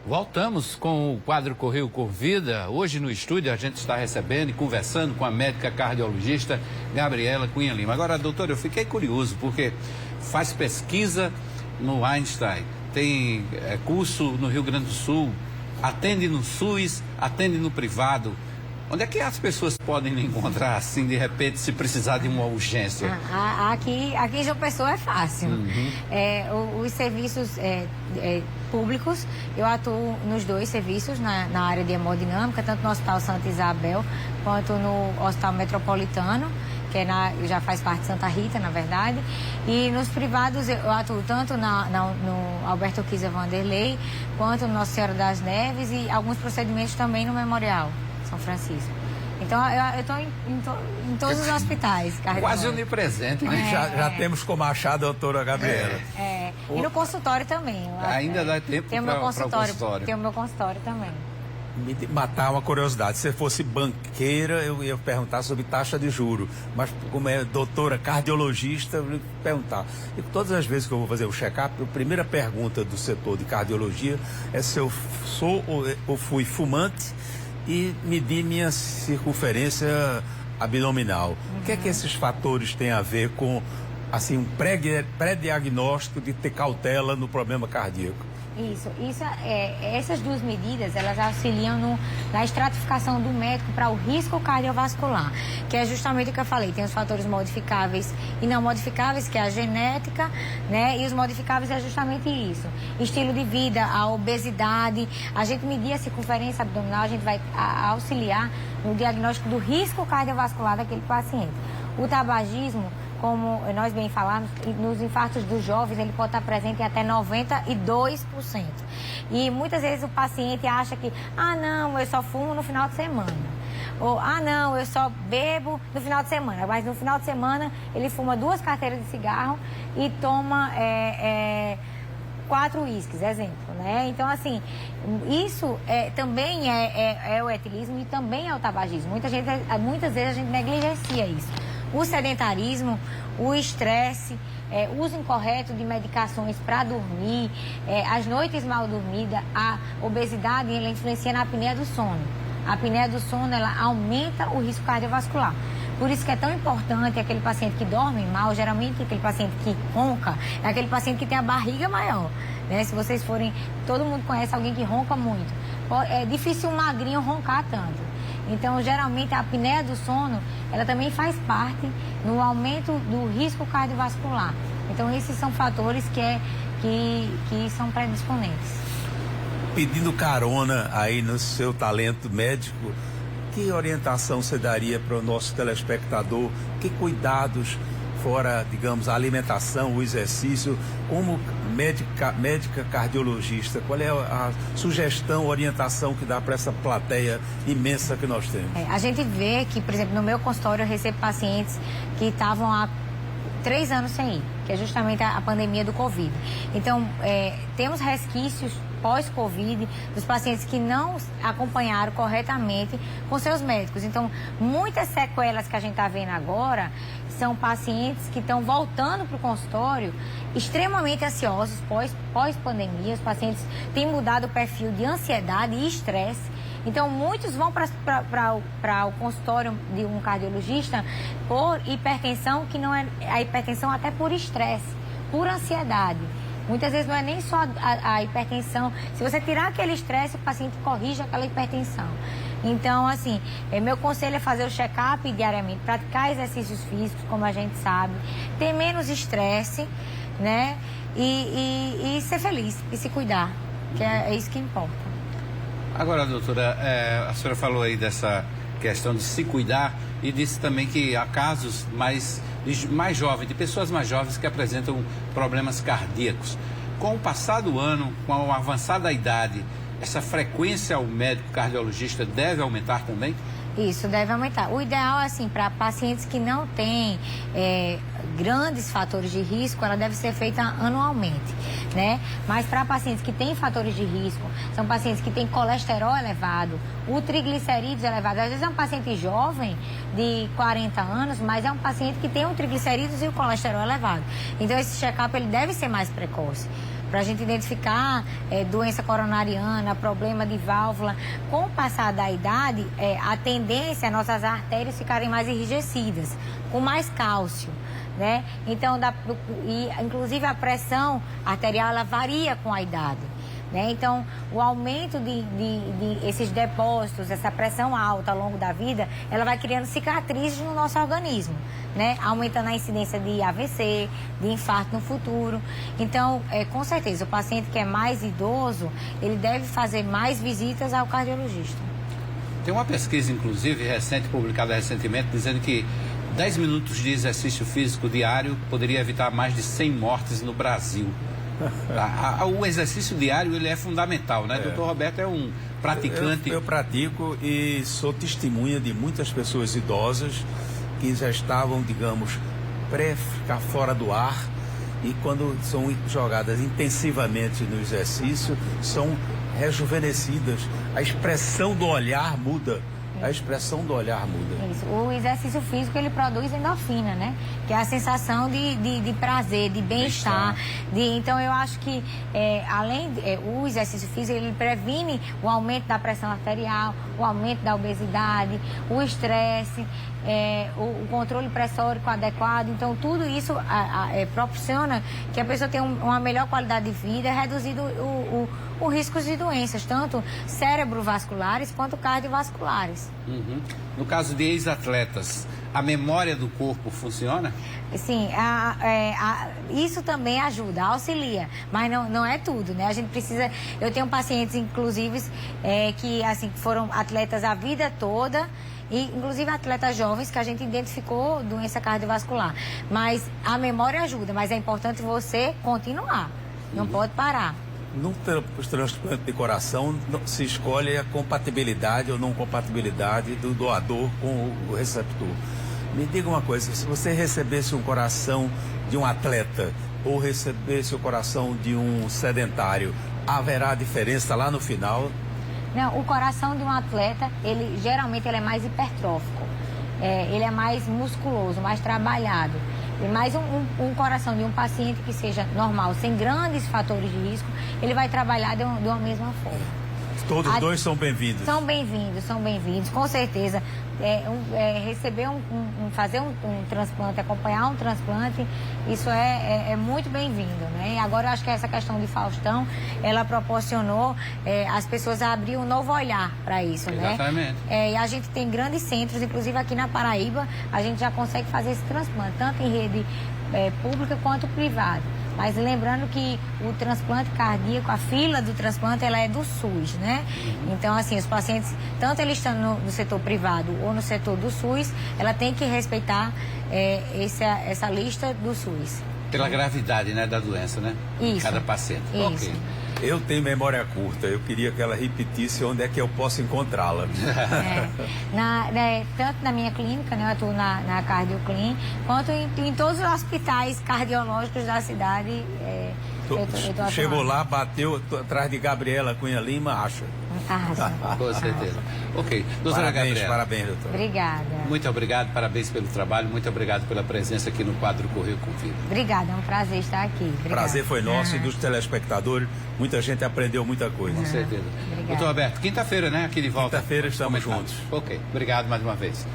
Voltamos com o quadro Correio Cor Vida. Hoje no estúdio a gente está recebendo e conversando com a médica cardiologista Gabriela Cunha Lima. Agora, doutora, eu fiquei curioso porque faz pesquisa no Einstein, tem curso no Rio Grande do Sul, atende no SUS, atende no privado. Onde é que as pessoas podem lhe encontrar, assim, de repente, se precisar de uma urgência? Aqui em João Pessoa é fácil. Os serviços públicos, eu atuo nos dois serviços, na área de hemodinâmica, tanto no Hospital Santa Isabel, quanto no Hospital Metropolitano, que já faz parte de Santa Rita, na verdade. E nos privados eu atuo tanto no Alberto Kieser Vanderlei, quanto no Nossa Senhora das Neves e alguns procedimentos também no Memorial São Francisco. Então, eu estou em todos os hospitais. Quase onipresente, né? Já temos como achar a doutora Gabriela. E no consultório também. Ainda dá tempo para o consultório. Tem o meu consultório também. Me matar uma curiosidade. Se fosse banqueira, eu ia perguntar sobre taxa de juro. Mas como é doutora cardiologista, eu ia perguntar. E todas as vezes que eu vou fazer o check-up, a primeira pergunta do setor de cardiologia é se eu sou ou fui fumante e medir minha circunferência abdominal. O que é que esses fatores têm a ver com, assim, um pré-diagnóstico de ter cautela no problema cardíaco? Essas duas medidas, elas auxiliam na estratificação do médico para o risco cardiovascular, que é justamente o que eu falei. Tem os fatores modificáveis e não modificáveis, que é a genética, né? E os modificáveis é justamente isso. Estilo de vida, a obesidade, a gente medir a circunferência abdominal, a gente vai auxiliar no diagnóstico do risco cardiovascular daquele paciente. O tabagismo, como nós bem falamos, nos infartos dos jovens, ele pode estar presente em até 92%. E muitas vezes o paciente acha que, não, eu só fumo no final de semana. Ou, não, eu só bebo no final de semana. Mas no final de semana ele fuma 2 carteiras de cigarro e toma 4 uísques, exemplo, né? Então, assim, isso também é o etilismo e também é o tabagismo. Muitas vezes a gente negligencia isso. O sedentarismo, o estresse, uso incorreto de medicações para dormir, as noites mal dormidas, a obesidade, ela influencia na apneia do sono. A apneia do sono, ela aumenta o risco cardiovascular. Por isso que é tão importante aquele paciente que dorme mal, geralmente aquele paciente que ronca, é aquele paciente que tem a barriga maior, né? Se vocês forem, todo mundo conhece alguém que ronca muito. É difícil um magrinho roncar tanto. Então, geralmente, a apneia do sono, ela também faz parte no aumento do risco cardiovascular. Então, esses são fatores que são predisponentes. Pedindo carona aí no seu talento médico, que orientação você daria para o nosso telespectador? Que cuidados, fora, digamos, a alimentação, o exercício, como médica cardiologista, qual é a sugestão, orientação que dá para essa plateia imensa que nós temos? A gente vê que, por exemplo, no meu consultório eu recebo pacientes que estavam há 3 anos sem ir, que é justamente a pandemia do Covid. Então, temos resquícios pós-Covid dos pacientes que não acompanharam corretamente com seus médicos. Então, muitas sequelas que a gente está vendo agora são pacientes que estão voltando para o consultório extremamente ansiosos pós-pandemia. Os pacientes têm mudado o perfil de ansiedade e estresse. Então, muitos vão para o consultório de um cardiologista por hipertensão, que não é a hipertensão até por estresse, por ansiedade. Muitas vezes não é nem só a hipertensão. Se você tirar aquele estresse, o paciente corrige aquela hipertensão. Então, assim, meu conselho é fazer o check-up diariamente, praticar exercícios físicos, como a gente sabe, ter menos estresse, né? E ser feliz e se cuidar, que é isso que importa. Agora, doutora, a senhora falou aí dessa questão de se cuidar e disse também que há casos mais jovens, de pessoas mais jovens que apresentam problemas cardíacos. Com o passar do ano, com a avançada idade, essa frequência ao médico cardiologista deve aumentar também? Isso, deve aumentar. O ideal, assim, para pacientes que não têm grandes fatores de risco, ela deve ser feita anualmente, né? Mas para pacientes que têm fatores de risco, são pacientes que têm colesterol elevado, o triglicerídeos elevado. Às vezes é um paciente jovem, de 40 anos, mas é um paciente que tem o triglicerídeos e o colesterol elevado. Então, esse check-up, ele deve ser mais precoce. para a gente identificar doença coronariana, problema de válvula. Com o passar da idade, a tendência é nossas artérias ficarem mais enrijecidas, com mais cálcio. Né? Então, inclusive a pressão arterial ela varia com a idade. Né? Então, o aumento de esses depósitos, essa pressão alta ao longo da vida, ela vai criando cicatrizes no nosso organismo, né? Aumentando a incidência de AVC, de infarto no futuro. Então, com certeza, o paciente que é mais idoso, ele deve fazer mais visitas ao cardiologista. Tem uma pesquisa, inclusive, recente, publicada recentemente, dizendo que 10 minutos de exercício físico diário poderia evitar mais de 100 mortes no Brasil. O exercício diário ele é fundamental, né? Doutor Roberto é um praticante. Eu pratico e sou testemunha de muitas pessoas idosas que já estavam, digamos, ficar fora do ar e quando são jogadas intensivamente no exercício, são rejuvenescidas. A expressão do olhar muda. A expressão do olhar muda. Isso. O exercício físico, ele produz endorfina, né? Que é a sensação de prazer, de bem-estar. Então, eu acho que, o exercício físico, ele previne o aumento da pressão arterial, o aumento da obesidade, o estresse, o controle pressórico adequado. Então, tudo isso proporciona que a pessoa tenha uma melhor qualidade de vida, reduzindo o risco de doenças, tanto cerebrovasculares quanto cardiovasculares. Uhum. No caso de ex-atletas, a memória do corpo funciona? Sim, isso também ajuda, auxilia, mas não é tudo, né? A gente precisa... Eu tenho pacientes, inclusive, que assim, foram atletas a vida toda, e inclusive atletas jovens que a gente identificou doença cardiovascular. Mas a memória ajuda, mas é importante você continuar, não pode parar. No transplante de coração, se escolhe a compatibilidade ou não compatibilidade do doador com o receptor. Me diga uma coisa, se você recebesse um coração de um atleta ou recebesse o coração de um sedentário, haverá diferença lá no final? Não, o coração de um atleta, geralmente ele é mais hipertrófico, ele é mais musculoso, mais trabalhado. E mais um coração de um paciente que seja normal, sem grandes fatores de risco, ele vai trabalhar de uma mesma forma. Todos os dois são bem-vindos? São bem-vindos, com certeza. Receber fazer um transplante, acompanhar um transplante, isso é muito bem-vindo, né? E agora eu acho que essa questão de Faustão, ela proporcionou as pessoas a abrir um novo olhar para isso, Exatamente. né? E a gente tem grandes centros, inclusive aqui na Paraíba, a gente já consegue fazer esse transplante, tanto em rede pública quanto privada. Mas lembrando que o transplante cardíaco, a fila do transplante, ela é do SUS, né? Então, assim, os pacientes, tanto eles estando no setor privado ou no setor do SUS, ela tem que respeitar essa lista do SUS. Pela gravidade, né, da doença, né? Isso. De cada paciente. Isso. Ok. Eu tenho memória curta, eu queria que ela repetisse onde é que eu posso encontrá-la. Tanto na minha clínica, né, eu atuo na Cardioclin, quanto em todos os hospitais cardiológicos da cidade. Chegou lá, bateu atrás de Gabriela Cunha Lima, acha. Com certeza. Ok. Doutora Gabriela. Parabéns, doutora. Obrigada. Muito obrigado, parabéns pelo trabalho, muito obrigado pela presença aqui no quadro Correio com Vida. Obrigada, é um prazer estar aqui. Obrigada. Prazer foi nosso e dos telespectadores. Muita gente aprendeu muita coisa. Com certeza. Obrigada. Doutor Roberto, quinta-feira, né? Aqui de volta. Quinta-feira estamos Comentários. juntos. Ok. Obrigado mais uma vez.